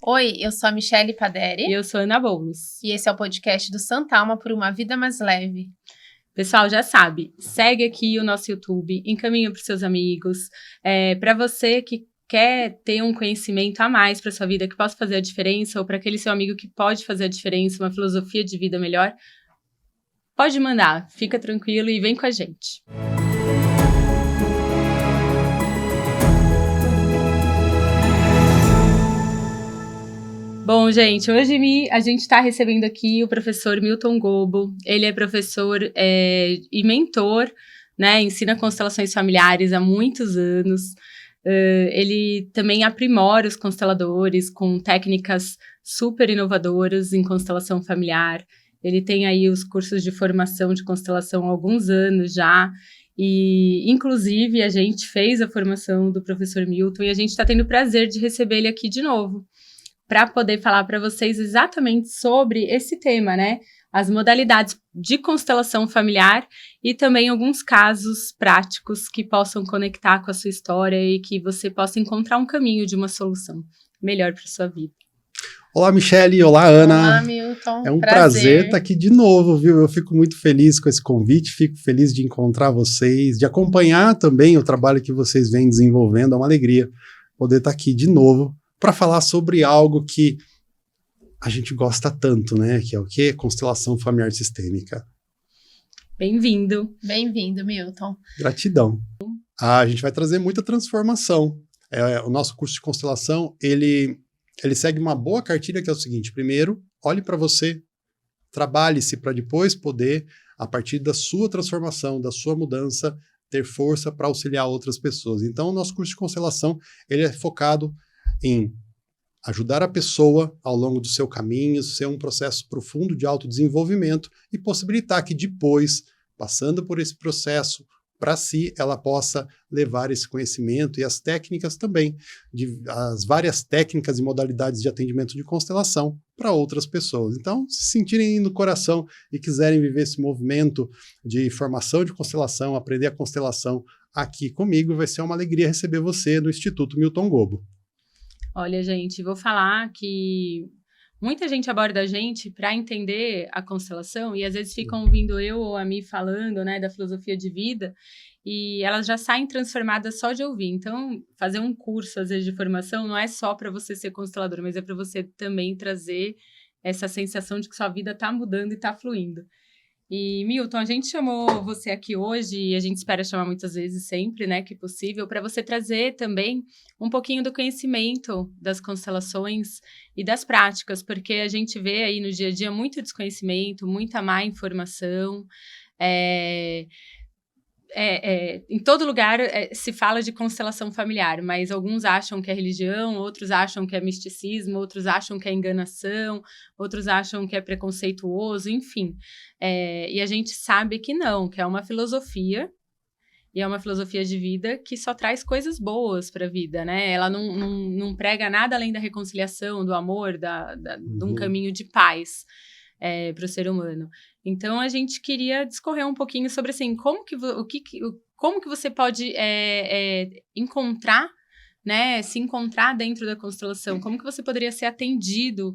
Oi, eu sou a Michele Paderi. E eu sou a Ana Boulos. E esse é o podcast do Santa Alma por uma Vida Mais Leve. Pessoal, já sabe, segue aqui o nosso YouTube, encaminha para os seus amigos. Para você que quer ter um conhecimento a mais para sua vida, que possa fazer a diferença, ou para aquele seu amigo que pode fazer a diferença, uma filosofia de vida melhor, pode mandar, fica tranquilo e vem com a gente. Bom, gente, hoje a gente está recebendo aqui o professor Milton Gobo. Ele é professor e mentor, né? Ensina constelações familiares há muitos anos. Ele também aprimora os consteladores com técnicas super inovadoras em constelação familiar. Ele tem aí os cursos de formação de constelação há alguns anos já. E, inclusive, a gente fez a formação do professor Milton e a gente está tendo o prazer de receber ele aqui de novo, para poder falar para vocês exatamente sobre esse tema, né? As modalidades de constelação familiar e também alguns casos práticos que possam conectar com a sua história e que você possa encontrar um caminho de uma solução melhor para sua vida. Olá, Michele. Olá, Ana. Olá, Milton. É um prazer estar aqui de novo, viu? Eu fico muito feliz com esse convite, fico feliz de encontrar vocês, de acompanhar também o trabalho que vocês vêm desenvolvendo. É uma alegria poder estar aqui de novo para falar sobre algo que a gente gosta tanto, né? Que é o quê? Constelação familiar sistêmica. Bem-vindo. Bem-vindo, Milton. Gratidão. A gente vai trazer muita transformação. O nosso curso de constelação, ele segue uma boa cartilha que é o seguinte: primeiro, olhe para você, trabalhe-se para depois poder, a partir da sua transformação, da sua mudança, ter força para auxiliar outras pessoas. Então, o nosso curso de constelação, ele é focado em ajudar a pessoa ao longo do seu caminho, ser um processo profundo de autodesenvolvimento e possibilitar que depois, passando por esse processo, para si, ela possa levar esse conhecimento e as técnicas também, as várias técnicas e modalidades de atendimento de constelação para outras pessoas. Então, se sentirem no coração e quiserem viver esse movimento de formação de constelação, aprender a constelação aqui comigo, vai ser uma alegria receber você no Instituto Milton Gobo. Olha, gente, vou falar que muita gente aborda a gente para entender a constelação e às vezes ficam ouvindo eu ou a Mi falando, né, da filosofia de vida e elas já saem transformadas só de ouvir. Então, fazer um curso, às vezes, de formação não é só para você ser constelador, mas é para você também trazer essa sensação de que sua vida está mudando e está fluindo. E, Milton, a gente chamou você aqui hoje, e a gente espera chamar muitas vezes sempre, né, que possível, para você trazer também um pouquinho do conhecimento das constelações e das práticas, porque a gente vê aí no dia a dia muito desconhecimento, muita má informação, em todo lugar se fala de constelação familiar, mas alguns acham que é religião, outros acham que é misticismo, outros acham que é enganação, outros acham que é preconceituoso, enfim. E a gente sabe que não, que é uma filosofia, e é uma filosofia de vida que só traz coisas boas para a vida, né? Ela não prega nada além da reconciliação, do amor, de um caminho de paz para o ser humano. Então, a gente queria discorrer um pouquinho sobre, assim, como que você pode encontrar, né, se encontrar dentro da constelação, como que você poderia ser atendido,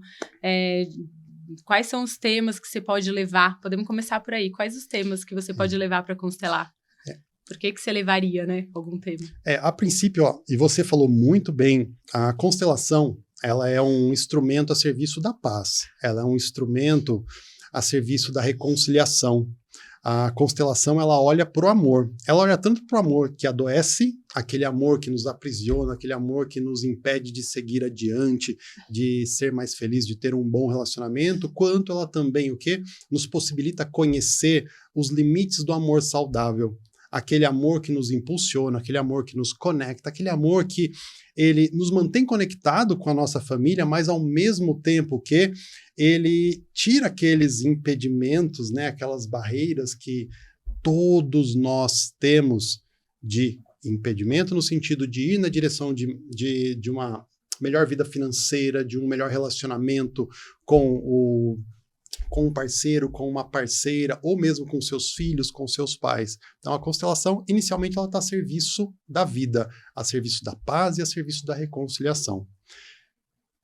quais são os temas que você pode levar, podemos começar por aí, quais os temas que você pode levar para constelar? Por que você levaria, né, algum tema? A princípio, e você falou muito bem, a constelação, ela é um instrumento a serviço da paz, ela é um instrumento a serviço da reconciliação. A constelação, ela olha para o amor. Ela olha tanto para o amor que adoece, aquele amor que nos aprisiona, aquele amor que nos impede de seguir adiante, de ser mais feliz, de ter um bom relacionamento, quanto ela também, nos possibilita conhecer os limites do amor saudável. Aquele amor que nos impulsiona, aquele amor que nos conecta, aquele amor que ele nos mantém conectado com a nossa família, mas ao mesmo tempo que ele tira aqueles impedimentos, né, aquelas barreiras que todos nós temos de impedimento no sentido de ir na direção de uma melhor vida financeira, de um melhor relacionamento com um parceiro, com uma parceira, ou mesmo com seus filhos, com seus pais. Então, a constelação, inicialmente, ela está a serviço da vida, a serviço da paz e a serviço da reconciliação.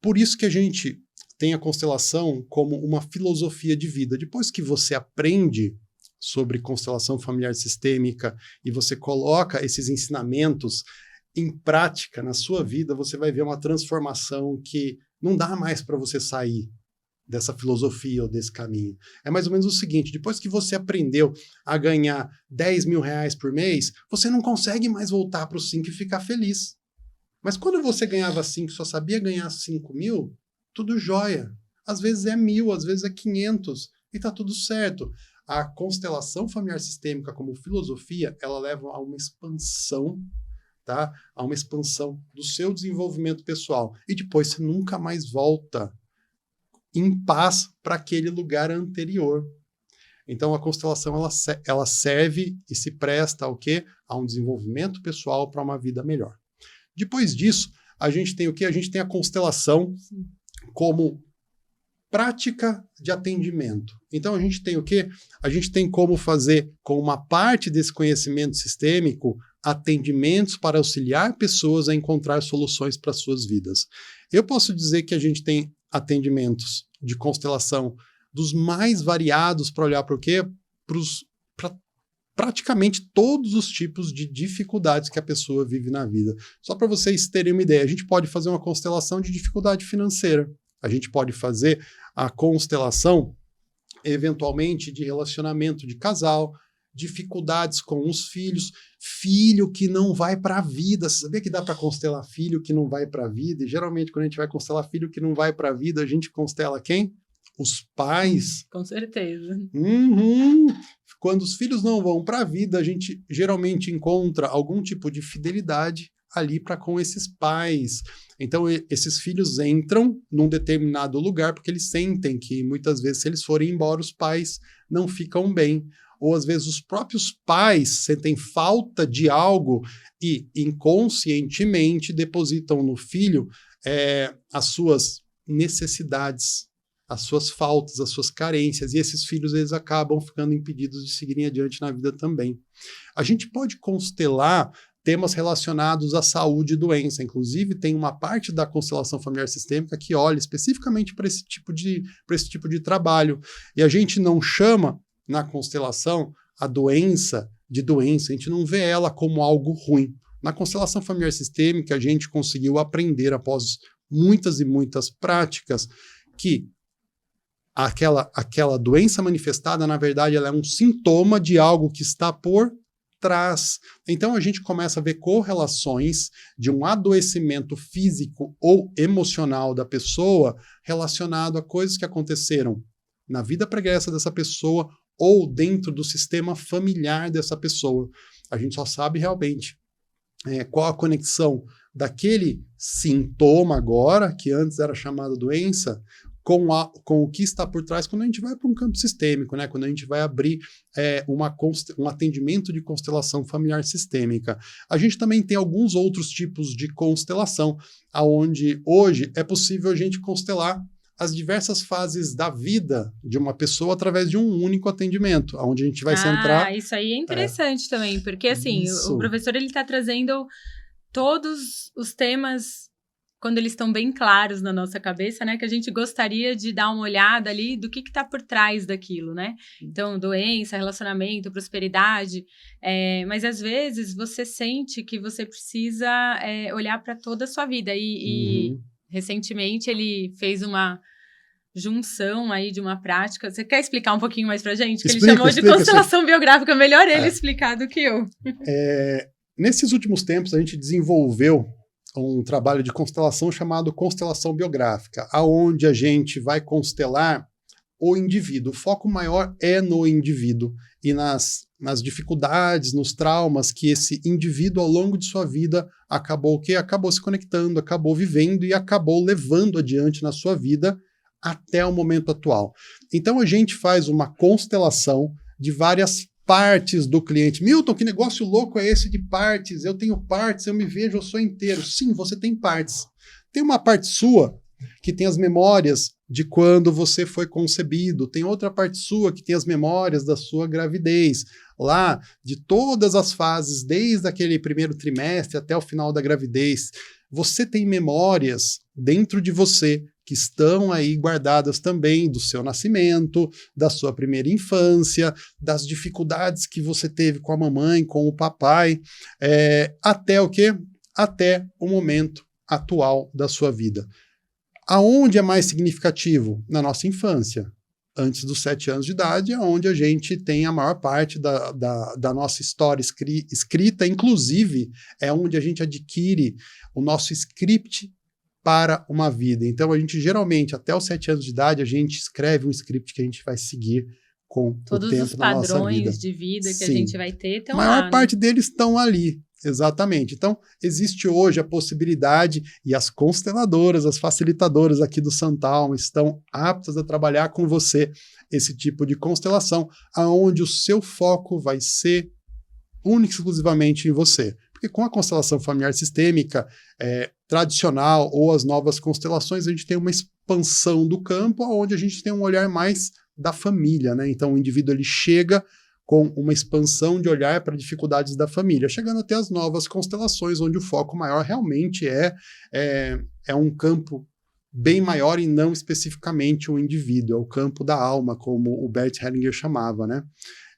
Por isso que a gente tem a constelação como uma filosofia de vida. Depois que você aprende sobre constelação familiar sistêmica e você coloca esses ensinamentos em prática na sua vida, você vai ver uma transformação que não dá mais para você sair dessa filosofia ou desse caminho. É mais ou menos o seguinte, depois que você aprendeu a ganhar 10 mil reais por mês, você não consegue mais voltar para o 5 e ficar feliz. Mas quando você ganhava 5 e só sabia ganhar 5 mil, tudo jóia. Às vezes é 1.000, às vezes é 500 e tá tudo certo. A constelação familiar sistêmica como filosofia, ela leva a uma expansão, tá? A uma expansão do seu desenvolvimento pessoal. E depois você nunca mais volta em paz para aquele lugar anterior. Então a constelação ela serve e se presta ao quê? A um desenvolvimento pessoal para uma vida melhor. Depois disso, a gente tem o quê? A gente tem a constelação como prática de atendimento. Então a gente tem o quê? A gente tem como fazer com uma parte desse conhecimento sistêmico atendimentos para auxiliar pessoas a encontrar soluções para suas vidas. Eu posso dizer que a gente tem atendimentos de constelação dos mais variados para olhar para o quê? Para praticamente todos os tipos de dificuldades que a pessoa vive na vida. Só para vocês terem uma ideia, a gente pode fazer uma constelação de dificuldade financeira. A gente pode fazer a constelação, eventualmente, de relacionamento de casal, dificuldades com os filhos, filho que não vai para a vida. Você sabia que dá para constelar filho que não vai para a vida? E geralmente, quando a gente vai constelar filho que não vai para a vida, a gente constela quem? Os pais. Com certeza. Uhum. Quando os filhos não vão para a vida, a gente geralmente encontra algum tipo de fidelidade ali para com esses pais. Então, esses filhos entram num determinado lugar porque eles sentem que, muitas vezes, se eles forem embora, os pais não ficam bem. Ou, às vezes, os próprios pais sentem falta de algo e, inconscientemente, depositam no filho as suas necessidades, as suas faltas, as suas carências. E esses filhos, eles acabam ficando impedidos de seguirem adiante na vida também. A gente pode constelar temas relacionados à saúde e doença. Inclusive, tem uma parte da constelação familiar sistêmica que olha especificamente para esse tipo de trabalho. E a gente não chama, na constelação, a doença de doença. A gente não vê ela como algo ruim. Na constelação familiar sistêmica, a gente conseguiu aprender, após muitas e muitas práticas, que aquela doença manifestada, na verdade, ela é um sintoma de algo que está por trás. Então a gente começa a ver correlações de um adoecimento físico ou emocional da pessoa relacionado a coisas que aconteceram na vida pregressa dessa pessoa ou dentro do sistema familiar dessa pessoa. A gente só sabe realmente qual a conexão daquele sintoma agora, que antes era chamado doença, com o que está por trás quando a gente vai para um campo sistêmico, né? Quando a gente vai abrir um atendimento de constelação familiar sistêmica. A gente também tem alguns outros tipos de constelação, onde hoje é possível a gente constelar as diversas fases da vida de uma pessoa através de um único atendimento, onde a gente vai centrar... Isso aí é interessante também, porque assim, o professor ele está trazendo todos os temas quando eles estão bem claros na nossa cabeça, né, que a gente gostaria de dar uma olhada ali do que está por trás daquilo, né? Então, doença, relacionamento, prosperidade, mas às vezes você sente que você precisa olhar para toda a sua vida e recentemente ele fez uma junção aí de uma prática. Você quer explicar um pouquinho mais pra gente? Que ele chamou de constelação biográfica, melhor ele explicar do que eu. Nesses últimos tempos a gente desenvolveu um trabalho de constelação chamado constelação biográfica, aonde a gente vai constelar o indivíduo. O foco maior é no indivíduo e nas dificuldades, nos traumas que esse indivíduo ao longo de sua vida acabou se conectando, acabou vivendo e acabou levando adiante na sua vida até o momento atual. Então a gente faz uma constelação de várias partes do cliente. Milton, que negócio louco é esse de partes? Eu tenho partes, eu me vejo, eu sou inteiro. Sim, você tem partes. Tem uma parte sua que tem as memórias de quando você foi concebido. Tem outra parte sua que tem as memórias da sua gravidez. Lá, de todas as fases, desde aquele primeiro trimestre até o final da gravidez. você tem memórias dentro de você que estão aí guardadas também do seu nascimento, da sua primeira infância, das dificuldades que você teve com a mamãe, com o papai, até o quê? Até o momento atual da sua vida. Aonde é mais significativo? Na nossa infância. Antes dos 7 anos de idade, é onde a gente tem a maior parte da nossa história escrita, inclusive é onde a gente adquire o nosso script para uma vida. Então, a gente geralmente, até os 7 anos de idade, a gente escreve um script que a gente vai seguir com todos o tempo os da nossa vida. padrões de vida que a gente vai ter estão lá. A maior lá, parte deles estão ali. Exatamente. Então, existe hoje a possibilidade, e as consteladoras, as facilitadoras aqui do Santalma estão aptas a trabalhar com você esse tipo de constelação, aonde o seu foco vai ser único e exclusivamente em você. Porque com a constelação familiar sistêmica tradicional ou as novas constelações, a gente tem uma expansão do campo, onde a gente tem um olhar mais da família, né? Então, o indivíduo ele chega com uma expansão de olhar para dificuldades da família, chegando até as novas constelações, onde o foco maior realmente é um campo bem maior e não especificamente um indivíduo, é o campo da alma, como o Bert Hellinger chamava, né?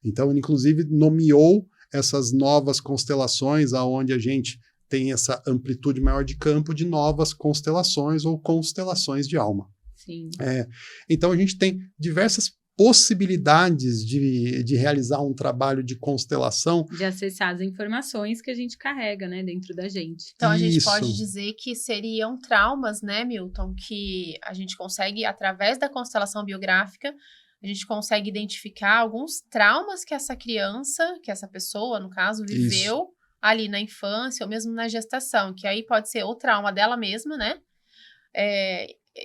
Então, ele inclusive nomeou essas novas constelações, aonde a gente tem essa amplitude maior de campo, de novas constelações ou constelações de alma. Sim. Então, a gente tem diversas possibilidades de realizar um trabalho de constelação. De acessar as informações que a gente carrega, né, dentro da gente. Então, a gente pode dizer que seriam traumas, né, Milton, que a gente consegue, através da constelação biográfica, a gente consegue identificar alguns traumas que essa criança, que essa pessoa, no caso, viveu ali na infância ou mesmo na gestação, que aí pode ser o trauma dela mesma, né,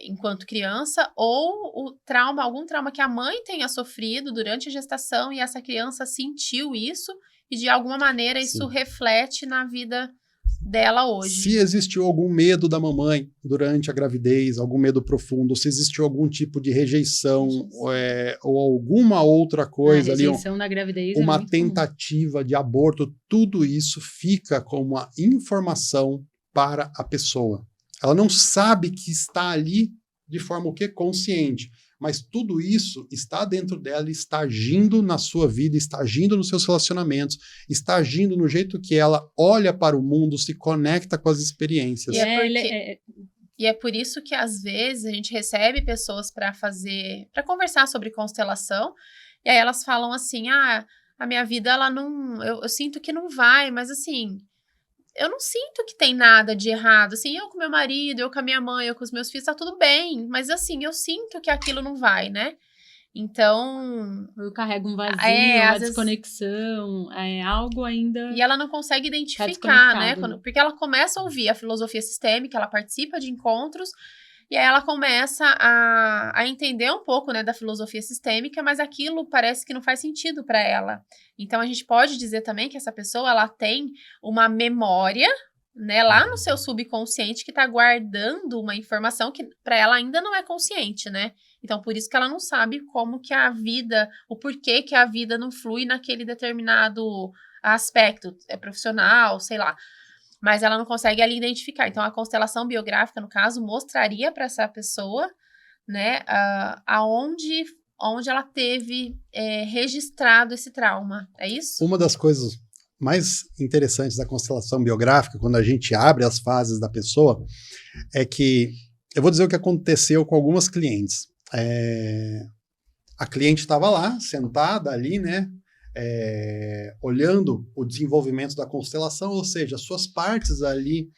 enquanto criança, ou o trauma, algum trauma que a mãe tenha sofrido durante a gestação e essa criança sentiu isso e de alguma maneira isso reflete na vida dela hoje. Se existiu algum medo da mamãe durante a gravidez, algum medo profundo, se existiu algum tipo de rejeição ou alguma outra coisa ali, da gravidez uma tentativa de aborto, tudo isso fica como uma informação para a pessoa. Ela não sabe que está ali de forma o quê? Consciente. Mas tudo isso está dentro dela, está agindo na sua vida, está agindo nos seus relacionamentos, está agindo no jeito que ela olha para o mundo, se conecta com as experiências. E é por isso que, às vezes, a gente recebe pessoas para conversar sobre constelação, e aí elas falam assim, a minha vida, ela não... Eu sinto que não vai, mas assim... Eu não sinto que tem nada de errado, assim, eu com meu marido, eu com a minha mãe, eu com os meus filhos, tá tudo bem, mas assim, eu sinto que aquilo não vai, né? Então... Eu carrego um vazio, uma desconexão, algo ainda... E ela não consegue identificar, né? Porque ela começa a ouvir a filosofia sistêmica, ela participa de encontros, e aí ela começa a entender um pouco, né, da filosofia sistêmica, mas aquilo parece que não faz sentido para ela. Então, a gente pode dizer também que essa pessoa, ela tem uma memória, né, lá no seu subconsciente que está guardando uma informação que para ela ainda não é consciente, né? Então, por isso que ela não sabe como que a vida, o porquê que a vida não flui naquele determinado aspecto, profissional, sei lá. Mas ela não consegue ali identificar. Então, a constelação biográfica, no caso, mostraria para essa pessoa, né, aonde ela teve registrado esse trauma. É isso? Uma das coisas mais interessantes da constelação biográfica, quando a gente abre as fases da pessoa, é que, eu vou dizer o que aconteceu com algumas clientes. A cliente estava lá, sentada ali, né, olhando o desenvolvimento da constelação, ou seja, as suas partes ali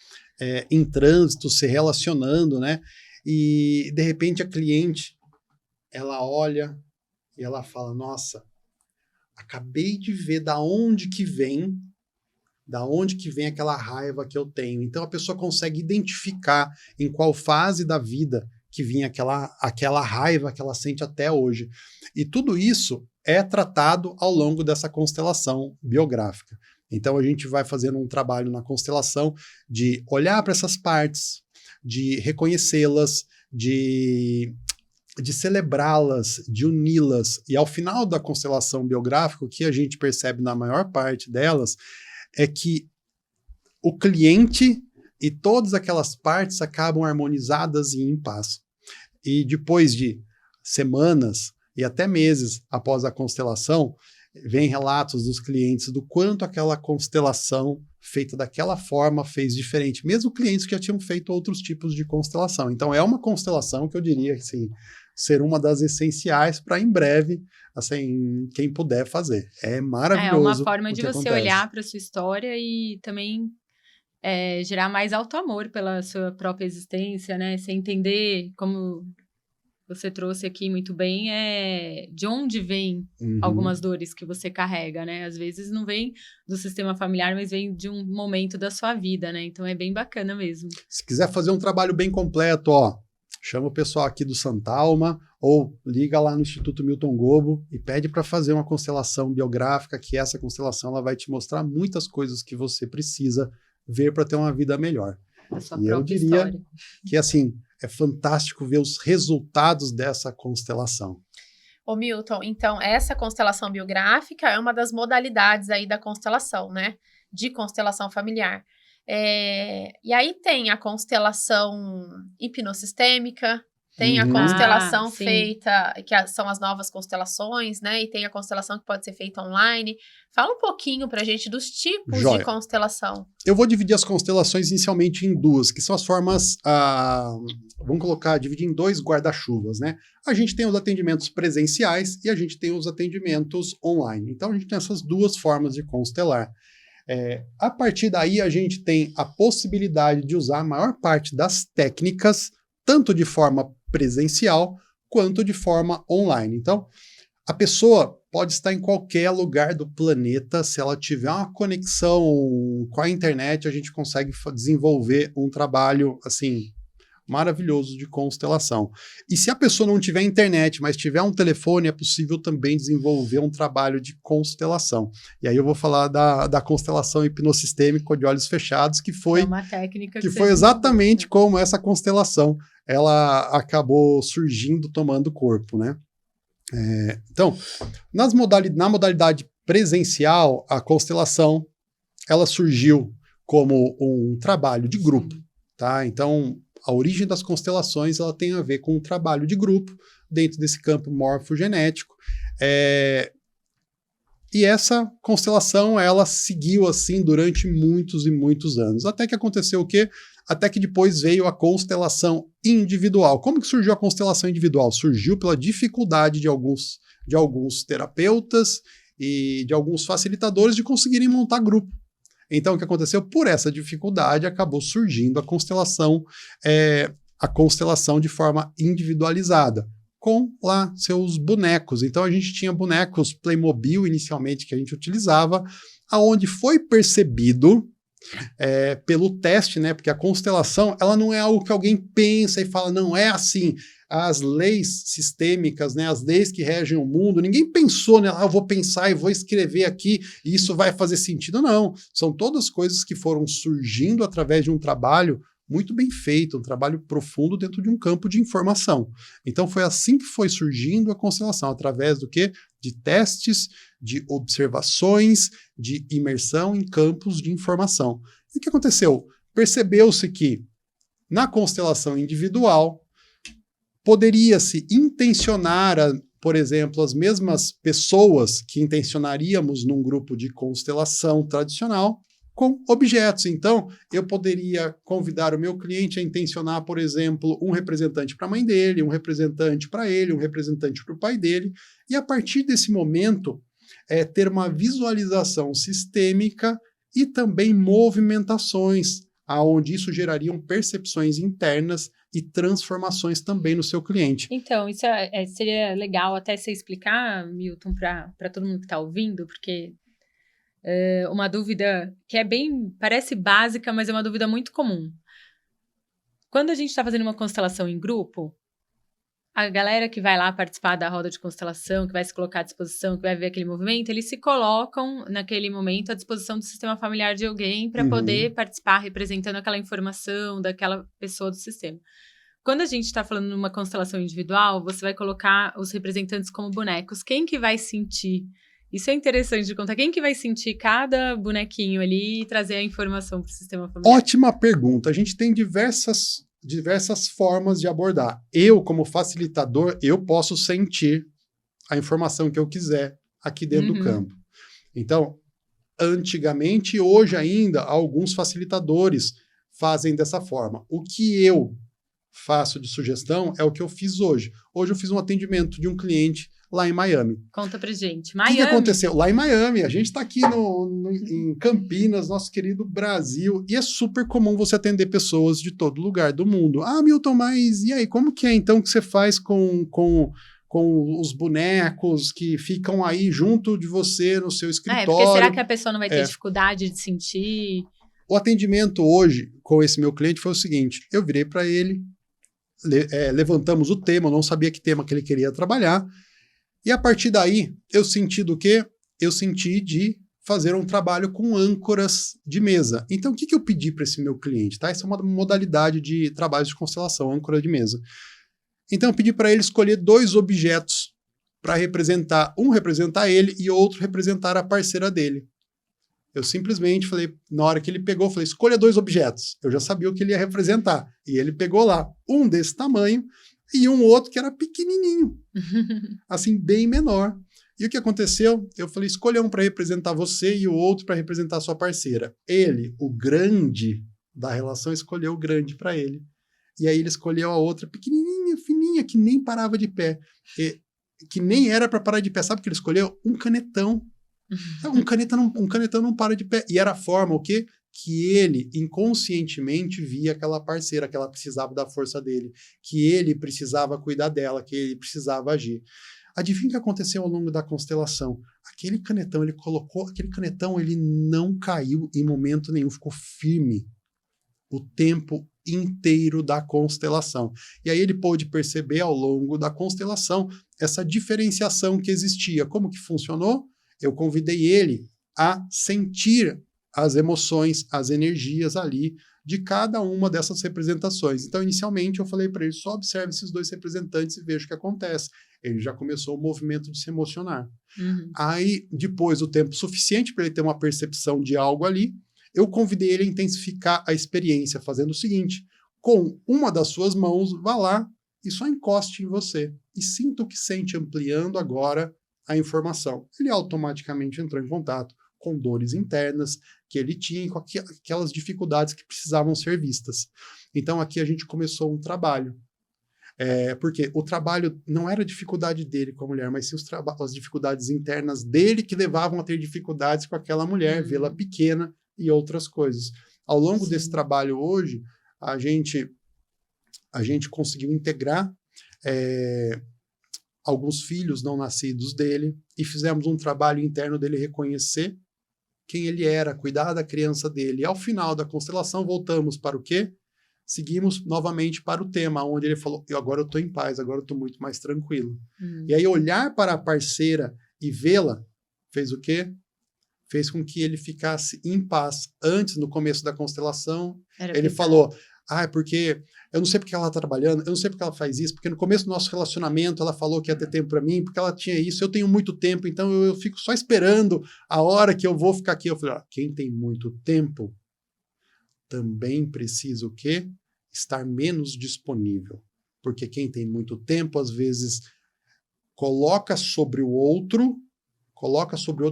em trânsito, se relacionando, né? E de repente a cliente, ela olha e ela fala, nossa, acabei de ver da onde que vem aquela raiva que eu tenho. Então a pessoa consegue identificar em qual fase da vida que vinha aquela raiva que ela sente até hoje. E tudo isso é tratado ao longo dessa constelação biográfica. Então, a gente vai fazendo um trabalho na constelação de olhar para essas partes, de reconhecê-las, de celebrá-las, de uni-las. E ao final da constelação biográfica, o que a gente percebe na maior parte delas é que o cliente e todas aquelas partes acabam harmonizadas e em paz. E depois de semanas e até meses após a constelação, vem relatos dos clientes do quanto aquela constelação feita daquela forma fez diferente, mesmo clientes que já tinham feito outros tipos de constelação. Então é uma constelação que eu diria assim, ser uma das essenciais para em breve, assim, quem puder fazer. É maravilhoso. É uma forma de você olhar para sua história e também gerar mais autoamor pela sua própria existência, né? Você entender, como você trouxe aqui muito bem, de onde vem algumas dores que você carrega, né? Às vezes não vem do sistema familiar, mas vem de um momento da sua vida, né? Então é bem bacana mesmo. Se quiser fazer um trabalho bem completo, chama o pessoal aqui do Santalma ou liga lá no Instituto Milton Gobo e pede para fazer uma constelação biográfica, que essa constelação ela vai te mostrar muitas coisas que você precisa ver para ter uma vida melhor. A sua e eu diria história. Que assim, é fantástico ver os resultados dessa constelação. Ô Milton, então essa constelação biográfica é uma das modalidades aí da constelação, né? De constelação familiar. E aí tem a constelação hipnossistêmica, tem a constelação feita, que são as novas constelações, né? E tem a constelação que pode ser feita online. Fala um pouquinho pra gente dos tipos de constelação. Eu vou dividir as constelações inicialmente em duas, que são as formas, vamos dividir em 2 guarda-chuvas, né? A gente tem os atendimentos presenciais e a gente tem os atendimentos online. Então a gente tem essas 2 formas de constelar. A partir daí a gente tem a possibilidade de usar a maior parte das técnicas, tanto de forma presencial quanto de forma online. Então, a pessoa pode estar em qualquer lugar do planeta, se ela tiver uma conexão com a internet, a gente consegue desenvolver um trabalho, assim, maravilhoso de constelação. E se a pessoa não tiver internet, mas tiver um telefone, é possível também desenvolver um trabalho de constelação. E aí eu vou falar da constelação hipnossistêmica de olhos fechados, que foi uma técnica que foi exatamente como essa constelação ela acabou surgindo, tomando corpo, né? Então, na modalidade presencial, a constelação ela surgiu como um trabalho de grupo, tá? Então, a origem das constelações ela tem a ver com um trabalho de grupo dentro desse campo morfogenético. E essa constelação ela seguiu assim durante muitos e muitos anos. Até que aconteceu o quê? Até que depois veio a constelação individual. Como que surgiu a constelação individual? Surgiu pela dificuldade de alguns terapeutas e de alguns facilitadores de conseguirem montar grupo. Então, o que aconteceu? Por essa dificuldade, acabou surgindo a constelação de forma individualizada, com lá seus bonecos. Então, a gente tinha bonecos Playmobil, inicialmente, que a gente utilizava, aonde foi percebido pelo teste, né? Porque a constelação, ela não é algo que alguém pensa e fala, não, é assim. As leis sistêmicas, né, as leis que regem o mundo, ninguém pensou, né, eu vou pensar e vou escrever aqui e isso vai fazer sentido. Não, são todas coisas que foram surgindo através de um trabalho muito bem feito, um trabalho profundo dentro de um campo de informação. Então foi assim que foi surgindo a constelação, através do quê? De testes, de observações, de imersão em campos de informação. E o que aconteceu? Percebeu-se que na constelação individual poderia-se intencionar, por exemplo, as mesmas pessoas que intencionaríamos num grupo de constelação tradicional com objetos. Então, eu poderia convidar o meu cliente a intencionar, por exemplo, um representante para a mãe dele, um representante para ele, um representante para o pai dele, e a partir desse momento, ter uma visualização sistêmica e também movimentações, aonde isso gerariam percepções internas e transformações também no seu cliente. Então, isso seria legal até você explicar, Milton, para todo mundo que está ouvindo, porque uma dúvida que parece básica, mas é uma dúvida muito comum. Quando a gente está fazendo uma constelação em grupo, a galera que vai lá participar da roda de constelação, que vai se colocar à disposição, que vai ver aquele movimento, eles se colocam naquele momento à disposição do sistema familiar de alguém para poder participar, representando aquela informação daquela pessoa do sistema. Quando a gente está falando numa constelação individual, você vai colocar os representantes como bonecos. Quem que vai sentir Isso é interessante de contar. Quem que vai sentir cada bonequinho ali e trazer a informação para o sistema familiar? Ótima pergunta. A gente tem diversas formas de abordar. Eu, como facilitador, eu posso sentir a informação que eu quiser aqui dentro do campo. Então, antigamente, hoje ainda, alguns facilitadores fazem dessa forma. O que eu faço de sugestão é o que eu fiz hoje. Hoje eu fiz um atendimento de um cliente lá em Miami. Conta pra gente. Miami. O que aconteceu? Lá em Miami, a gente está aqui em Campinas, nosso querido Brasil, e é super comum você atender pessoas de todo lugar do mundo. Ah, Milton, mas e aí, como que é então que você faz com os bonecos que ficam aí junto de você no seu escritório? Porque será que a pessoa não vai ter dificuldade de sentir? O atendimento hoje com esse meu cliente foi o seguinte, eu virei para ele, levantamos o tema, eu não sabia que tema que ele queria trabalhar, e a partir daí, eu senti do quê? Eu senti de fazer um trabalho com âncoras de mesa. Então, o que eu pedi para esse meu cliente? Tá? Essa é uma modalidade de trabalho de constelação, âncora de mesa. Então, eu pedi para ele escolher 2 objetos para representar, um representar ele e outro representar a parceira dele. Eu simplesmente falei, na hora que ele pegou, eu falei, escolha 2 objetos. Eu já sabia o que ele ia representar. E ele pegou lá um desse tamanho e um outro que era pequenininho, assim, bem menor. E o que aconteceu? Eu falei, escolha um para representar você e o outro para representar a sua parceira. Ele, o grande da relação, escolheu o grande para ele. E aí ele escolheu a outra pequenininha, fininha, que nem parava de pé. Que nem era para parar de pé. Sabe o que ele escolheu? Um canetão. Um canetão não para de pé. E era a forma, o quê? Que ele inconscientemente via aquela parceira, que ela precisava da força dele, que ele precisava cuidar dela, que ele precisava agir. Adivinha o que aconteceu ao longo da constelação? Aquele canetão ele não caiu em momento nenhum, ficou firme o tempo inteiro da constelação. E aí ele pôde perceber ao longo da constelação essa diferenciação que existia. Como que funcionou? Eu convidei ele a sentir as emoções, as energias ali de cada uma dessas representações. Então, inicialmente, eu falei para ele, só observe esses 2 representantes e veja o que acontece. Ele já começou o movimento de se emocionar. Aí, depois do tempo suficiente para ele ter uma percepção de algo ali, eu convidei ele a intensificar a experiência, fazendo o seguinte, com uma das suas mãos, vá lá e só encoste em você. E sinta o que sente ampliando agora a informação. Ele automaticamente entrou em contato com dores internas que ele tinha, com aquelas dificuldades que precisavam ser vistas. Então aqui a gente começou um trabalho. Porque o trabalho não era a dificuldade dele com a mulher, mas sim as dificuldades internas dele que levavam a ter dificuldades com aquela mulher, vê-la pequena e outras coisas. Ao longo desse trabalho hoje, a gente conseguiu integrar alguns filhos não nascidos dele e fizemos um trabalho interno dele reconhecer quem ele era, cuidar da criança dele. E ao final da constelação, voltamos para o quê? Seguimos novamente para o tema, onde ele falou, agora eu estou em paz, agora eu estou muito mais tranquilo. E aí olhar para a parceira e vê-la, fez o quê? Fez com que ele ficasse em paz. Antes, no começo da constelação, ele falou, porque eu não sei porque ela está trabalhando, eu não sei porque ela faz isso, porque no começo do nosso relacionamento ela falou que ia ter tempo para mim, porque ela tinha isso, eu tenho muito tempo, então eu fico só esperando a hora que eu vou ficar aqui. Eu falei, quem tem muito tempo também precisa o quê? Estar menos disponível. Porque quem tem muito tempo, às vezes, coloca sobre o outro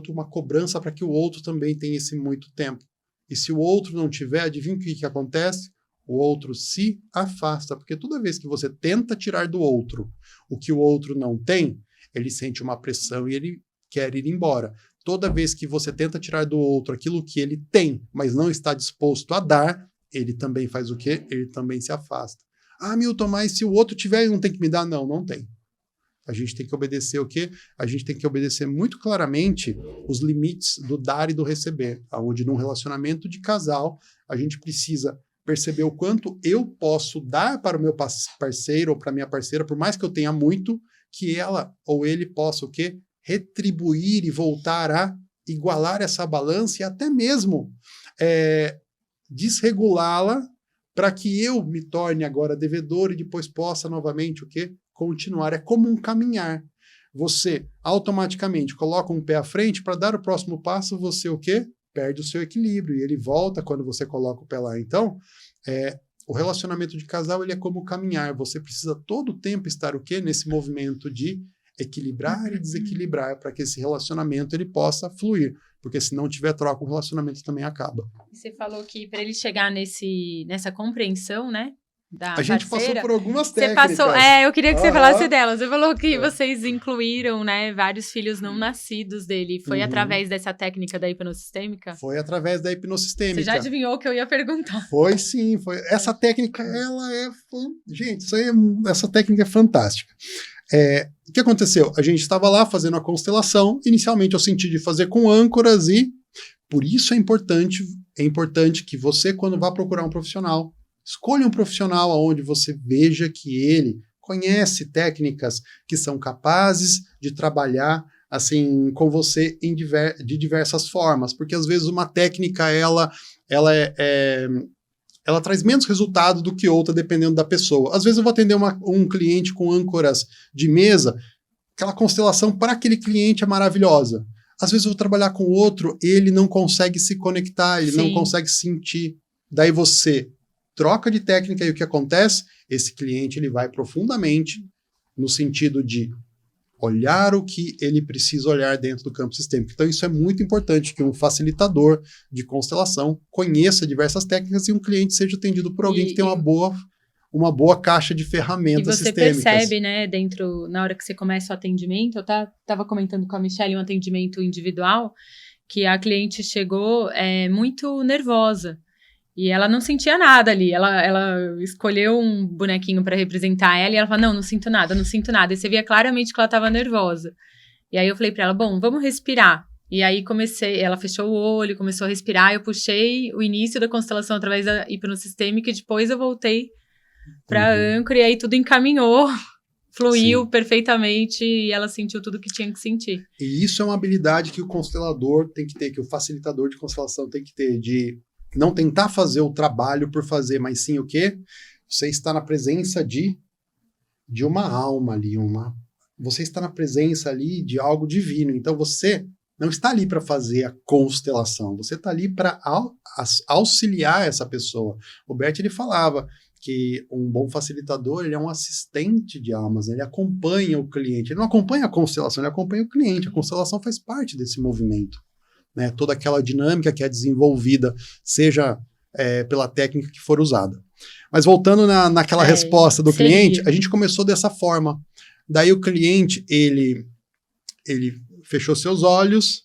uma cobrança para que o outro também tenha esse muito tempo. E se o outro não tiver, adivinha o que acontece? O outro se afasta, porque toda vez que você tenta tirar do outro o que o outro não tem, ele sente uma pressão e ele quer ir embora. Toda vez que você tenta tirar do outro aquilo que ele tem, mas não está disposto a dar, ele também faz o quê? Ele também se afasta. Milton, mas se o outro tiver, não tem que me dar? Não, não tem. A gente tem que obedecer o quê? A gente tem que obedecer muito claramente os limites do dar e do receber, onde num relacionamento de casal, a gente precisa perceber o quanto eu posso dar para o meu parceiro ou para a minha parceira, por mais que eu tenha muito, que ela ou ele possa o quê? Retribuir e voltar a igualar essa balança e até mesmo desregulá-la para que eu me torne agora devedor e depois possa novamente o quê? Continuar. É como um caminhar. você automaticamente coloca um pé à frente, para dar o próximo passo, você o quê? Perde o seu equilíbrio, e ele volta quando você coloca o pé lá. Então, o relacionamento de casal, ele é como caminhar, você precisa todo o tempo estar o quê? Nesse movimento de equilibrar e desequilibrar, para que esse relacionamento ele possa fluir, porque se não tiver troca, o relacionamento também acaba. Você falou que para ele chegar nessa compreensão, né, da a gente parceira, passou por algumas técnicas. Eu queria que você falasse delas. Você falou que vocês incluíram, né, vários filhos não nascidos dele. Foi através dessa técnica da hipnossistêmica? Foi através da hipnossistêmica. Você já adivinhou o que eu ia perguntar. Foi sim, foi. Essa técnica, ela é... Gente, essa técnica é fantástica. O que aconteceu? A gente estava lá fazendo a constelação. Inicialmente eu senti de fazer com âncoras e por isso é importante que você, quando vá procurar um profissional, escolha um profissional onde você veja que ele conhece técnicas que são capazes de trabalhar assim com você de diversas formas, porque às vezes uma técnica ela traz menos resultado do que outra, dependendo da pessoa. Às vezes eu vou atender um cliente com âncoras de mesa, aquela constelação para aquele cliente é maravilhosa. Às vezes eu vou trabalhar com outro, ele não consegue se conectar, ele não consegue sentir. Daí você troca de técnica e o que acontece? Esse cliente ele vai profundamente no sentido de olhar o que ele precisa olhar dentro do campo sistêmico. Então isso é muito importante, que um facilitador de constelação conheça diversas técnicas e um cliente seja atendido por alguém que tem uma boa caixa de ferramentas sistêmicas. E você percebe, né, na hora que você começa o atendimento, eu estava comentando com a Michelle um atendimento individual, que a cliente chegou muito nervosa. E ela não sentia nada ali, ela escolheu um bonequinho para representar ela e ela falou, não sinto nada. E você via claramente que ela estava nervosa. E aí eu falei para ela, bom, vamos respirar. E aí ela fechou o olho, começou a respirar, eu puxei o início da constelação através da hipnossistêmica e depois eu voltei para âncora e aí tudo encaminhou, fluiu perfeitamente e ela sentiu tudo que tinha que sentir. E isso é uma habilidade que o constelador tem que ter, que o facilitador de constelação tem que ter, de não tentar fazer o trabalho por fazer, mas sim o quê? Você está na presença de uma alma ali, você está na presença ali de algo divino. Então você não está ali para fazer a constelação, você está ali para auxiliar essa pessoa. O Bert, ele falava que um bom facilitador, ele é um assistente de almas, ele acompanha o cliente, ele não acompanha a constelação, ele acompanha o cliente. A constelação faz parte desse movimento. Né, toda aquela dinâmica que é desenvolvida, seja pela técnica que for usada. Mas voltando naquela resposta do cliente, a gente começou dessa forma. Daí o cliente, ele fechou seus olhos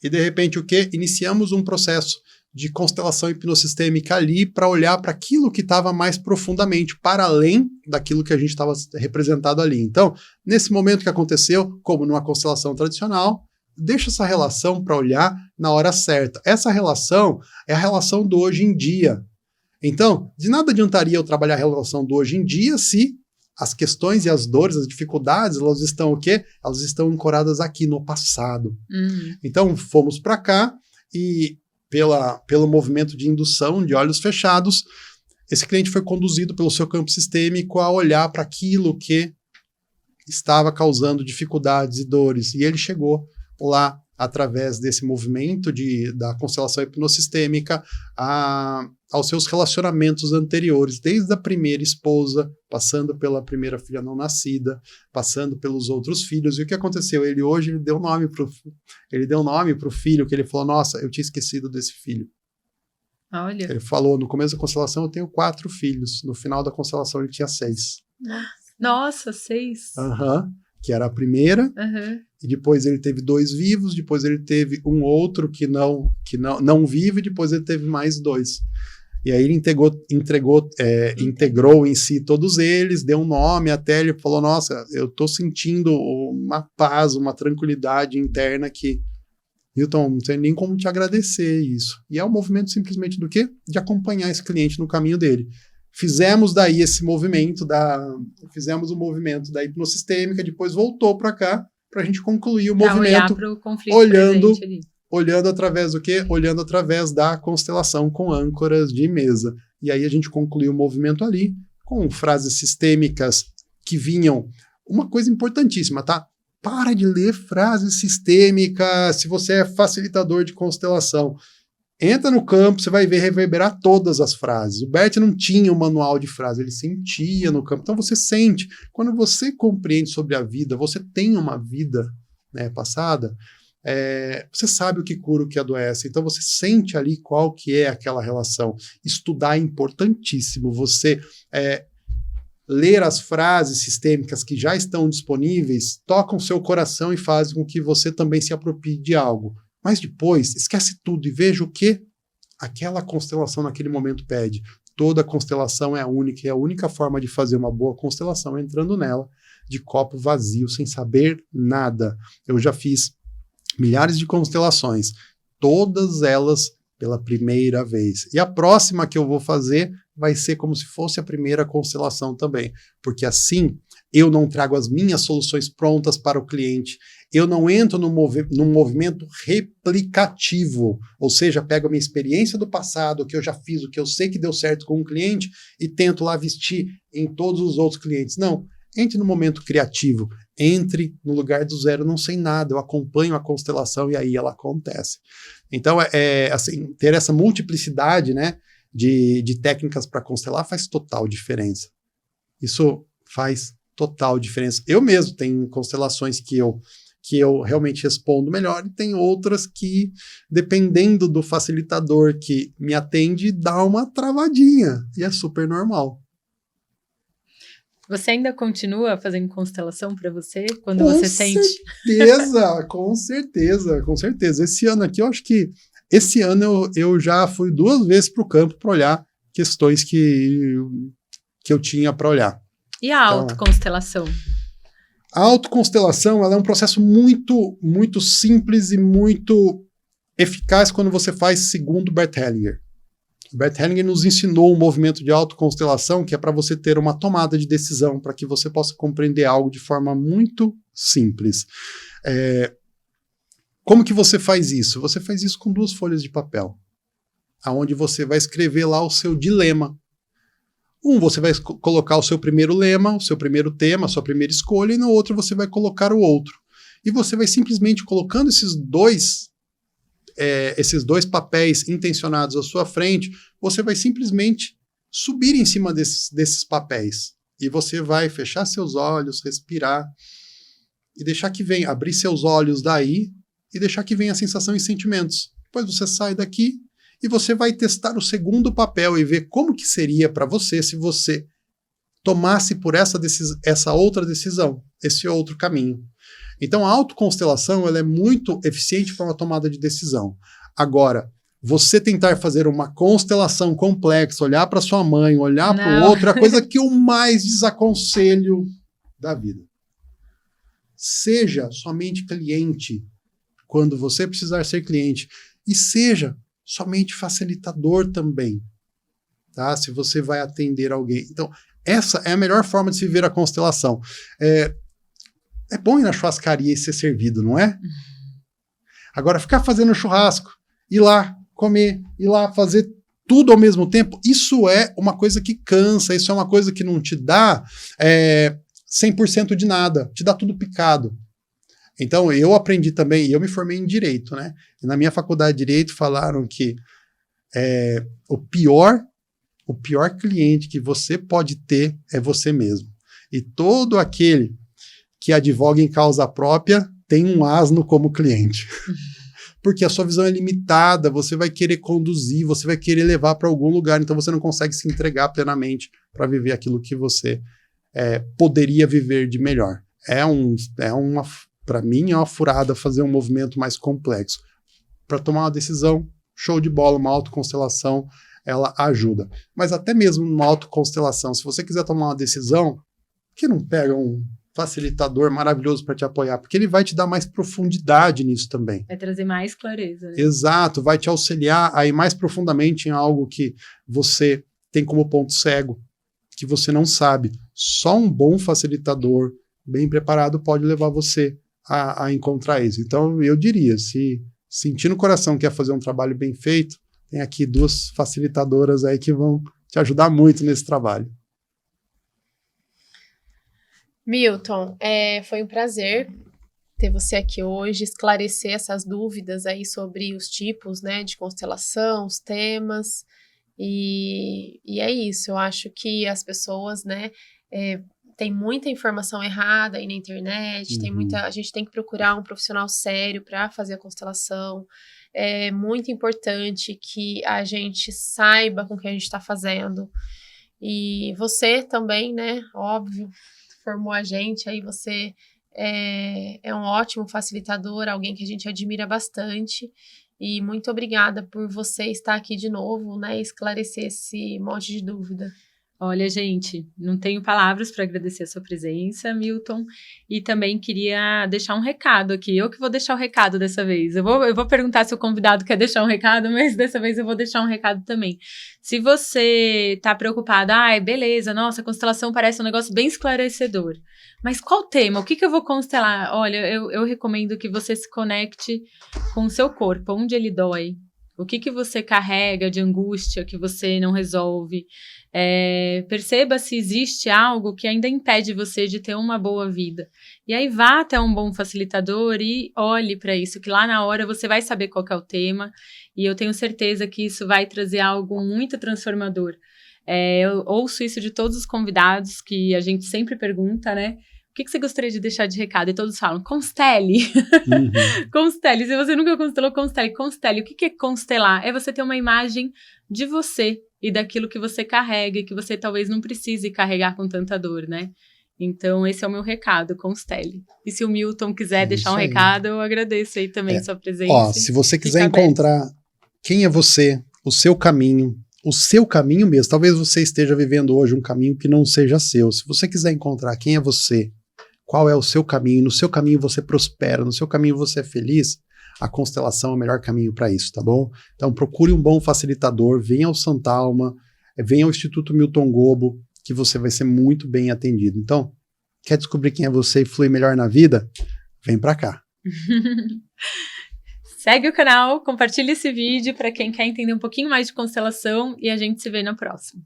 e, de repente, o quê? Iniciamos um processo de constelação hipnossistêmica ali para olhar para aquilo que estava mais profundamente, para além daquilo que a gente estava representado ali. Então, nesse momento que aconteceu, como numa constelação tradicional, deixa essa relação para olhar na hora certa. Essa relação é a relação do hoje em dia. Então, de nada adiantaria eu trabalhar a relação do hoje em dia se as questões e as dores, as dificuldades, elas estão o quê? Elas estão ancoradas aqui no passado. Então, fomos para cá e pelo movimento de indução de olhos fechados, esse cliente foi conduzido pelo seu campo sistêmico a olhar para aquilo que estava causando dificuldades e dores. E ele chegou lá, através desse movimento da constelação hipnossistêmica, aos seus relacionamentos anteriores, desde a primeira esposa, passando pela primeira filha não nascida, passando pelos outros filhos. E o que aconteceu? Ele deu nome para o filho, que ele falou, nossa, eu tinha esquecido desse filho. Olha. Ele falou, no começo da constelação eu tenho 4 filhos, no final da constelação ele tinha 6. Nossa, 6? Que era a primeira, e depois ele teve 2 vivos, depois ele teve um outro que não vive, e depois ele teve mais 2. E aí ele integrou em si todos eles, deu um nome, até ele falou, nossa, eu estou sentindo uma paz, uma tranquilidade interna que, Hilton, não sei nem como te agradecer isso. E é um movimento simplesmente do quê? De acompanhar esse cliente no caminho dele. Fizemos daí esse movimento fizemos o movimento da hipnossistêmica, depois voltou para cá para a gente concluir o movimento olhando através do quê? Olhando através da constelação com âncoras de mesa. E aí a gente concluiu o movimento ali com frases sistêmicas que vinham. Uma coisa importantíssima, tá? Para de ler frases sistêmicas. Se você é facilitador de constelação, entra no campo, você vai ver reverberar todas as frases. O Bert não tinha um manual de frases, ele sentia no campo. Então você sente. Quando você compreende sobre a vida, você tem uma vida, né, passada, você sabe o que cura, o que adoece. Então você sente ali qual que é aquela relação. Estudar é importantíssimo. Você ler as frases sistêmicas que já estão disponíveis, tocam seu coração e fazem com que você também se aproprie de algo. Mas depois, esquece tudo e veja o que aquela constelação naquele momento pede. Toda constelação é única, e a única forma de fazer uma boa constelação é entrando nela de copo vazio, sem saber nada. Eu já fiz milhares de constelações, todas elas pela primeira vez. E a próxima que eu vou fazer vai ser como se fosse a primeira constelação também, porque assim eu não trago as minhas soluções prontas para o cliente, eu não entro num movimento replicativo, ou seja, pego a minha experiência do passado, o que eu já fiz, o que eu sei que deu certo com um cliente, e tento lá vestir em todos os outros clientes. Não, entre no momento criativo, entre no lugar do zero, não sei nada, eu acompanho a constelação e aí ela acontece. Então, assim, ter essa multiplicidade, né, de técnicas para constelar faz total diferença. Isso faz total diferença. Eu mesmo tenho constelações que eu realmente respondo melhor, e tem outras que, dependendo do facilitador que me atende, dá uma travadinha, e é super normal. Você ainda continua fazendo constelação para você? Quando você sente? Com certeza. Esse ano aqui, eu acho que eu já fui 2 vezes para o campo para olhar questões que eu tinha para olhar. E a autoconstelação? A autoconstelação, ela é um processo muito, muito simples e muito eficaz quando você faz segundo Bert Hellinger. Bert Hellinger nos ensinou um movimento de autoconstelação que é para você ter uma tomada de decisão, para que você possa compreender algo de forma muito simples. Como que você faz isso? Você faz isso com 2 folhas de papel, aonde você vai escrever lá o seu dilema. Você vai colocar o seu primeiro lema, o seu primeiro tema, a sua primeira escolha, e no outro você vai colocar o outro. E você vai simplesmente colocando esses dois papéis intencionados à sua frente, você vai simplesmente subir em cima desses papéis. E você vai fechar seus olhos, respirar, e deixar que venha, abrir seus olhos daí, e deixar que venha a sensação e sentimentos. Depois você sai daqui, e você vai testar o segundo papel e ver como que seria para você se você tomasse por essa outra decisão, esse outro caminho. Então a autoconstelação, ela é muito eficiente para uma tomada de decisão. Agora, você tentar fazer uma constelação complexa, olhar para sua mãe, olhar para o outro, é a coisa que eu mais desaconselho da vida. Seja somente cliente quando você precisar ser cliente, e seja somente facilitador também, tá? Se você vai atender alguém. Então, essa é a melhor forma de se ver a constelação. É bom ir na churrascaria e ser servido, não é? Agora, ficar fazendo churrasco, ir lá comer, ir lá fazer tudo ao mesmo tempo, isso é uma coisa que cansa, isso é uma coisa que não te dá 100% de nada, te dá tudo picado. Então, eu aprendi também, e eu me formei em Direito, né? E na minha faculdade de Direito falaram que o pior cliente que você pode ter é você mesmo. E todo aquele que advoga em causa própria tem um asno como cliente. Porque a sua visão é limitada, você vai querer conduzir, você vai querer levar para algum lugar, então você não consegue se entregar plenamente para viver aquilo que você poderia viver de melhor. Para mim, é uma furada fazer um movimento mais complexo. Para tomar uma decisão, show de bola, uma autoconstelação, ela ajuda. Mas até mesmo numa autoconstelação, se você quiser tomar uma decisão, por que não pega um facilitador maravilhoso para te apoiar? Porque ele vai te dar mais profundidade nisso também. Vai trazer mais clareza, né? Exato, vai te auxiliar a ir mais profundamente em algo que você tem como ponto cego, que você não sabe. Só um bom facilitador, bem preparado, pode levar você a encontrar isso. Então, eu diria, se sentir no coração que quer fazer um trabalho bem feito, tem aqui 2 facilitadoras aí que vão te ajudar muito nesse trabalho. Milton, foi um prazer ter você aqui hoje, esclarecer essas dúvidas aí sobre os tipos, né, de constelação, os temas. E é isso, eu acho que as pessoas, né, tem muita informação errada aí na internet, a gente tem que procurar um profissional sério para fazer a constelação. É muito importante que a gente saiba com o que a gente está fazendo. E você também, né, óbvio, formou a gente, aí você é um ótimo facilitador, alguém que a gente admira bastante. E muito obrigada por você estar aqui de novo, né, e esclarecer esse monte de dúvida. Olha, gente, não tenho palavras para agradecer a sua presença, Milton, e também queria deixar um recado aqui. Eu que vou deixar o recado dessa vez. Eu vou perguntar se o convidado quer deixar um recado, mas dessa vez eu vou deixar um recado também. Se você está preocupado, beleza, nossa, a constelação parece um negócio bem esclarecedor, mas qual tema? O que eu vou constelar? Olha, eu recomendo que você se conecte com o seu corpo, onde ele dói. O que você carrega de angústia que você não resolve? Perceba se existe algo que ainda impede você de ter uma boa vida. E aí vá até um bom facilitador e olhe para isso, que lá na hora você vai saber qual que é o tema. E eu tenho certeza que isso vai trazer algo muito transformador. Eu ouço isso de todos os convidados, que a gente sempre pergunta, né? O que você gostaria de deixar de recado? E todos falam, constele. Constele. Se você nunca constelou, constele. Constele. O que é constelar? É você ter uma imagem de você e daquilo que você carrega e que você talvez não precise carregar com tanta dor, né? Então, esse é o meu recado, constele. E se o Milton quiser deixar um recado, eu agradeço aí também sua presença. Se você quiser encontrar quem é você, o seu caminho mesmo, talvez você esteja vivendo hoje um caminho que não seja seu. Se você quiser encontrar quem é você, qual é o seu caminho, no seu caminho você prospera, no seu caminho você é feliz, a constelação é o melhor caminho para isso, tá bom? Então procure um bom facilitador, venha ao Santalma, venha ao Instituto Milton Gobo, que você vai ser muito bem atendido. Então, quer descobrir quem é você e fluir melhor na vida? Vem para cá. Segue o canal, compartilha esse vídeo para quem quer entender um pouquinho mais de constelação e a gente se vê na próxima.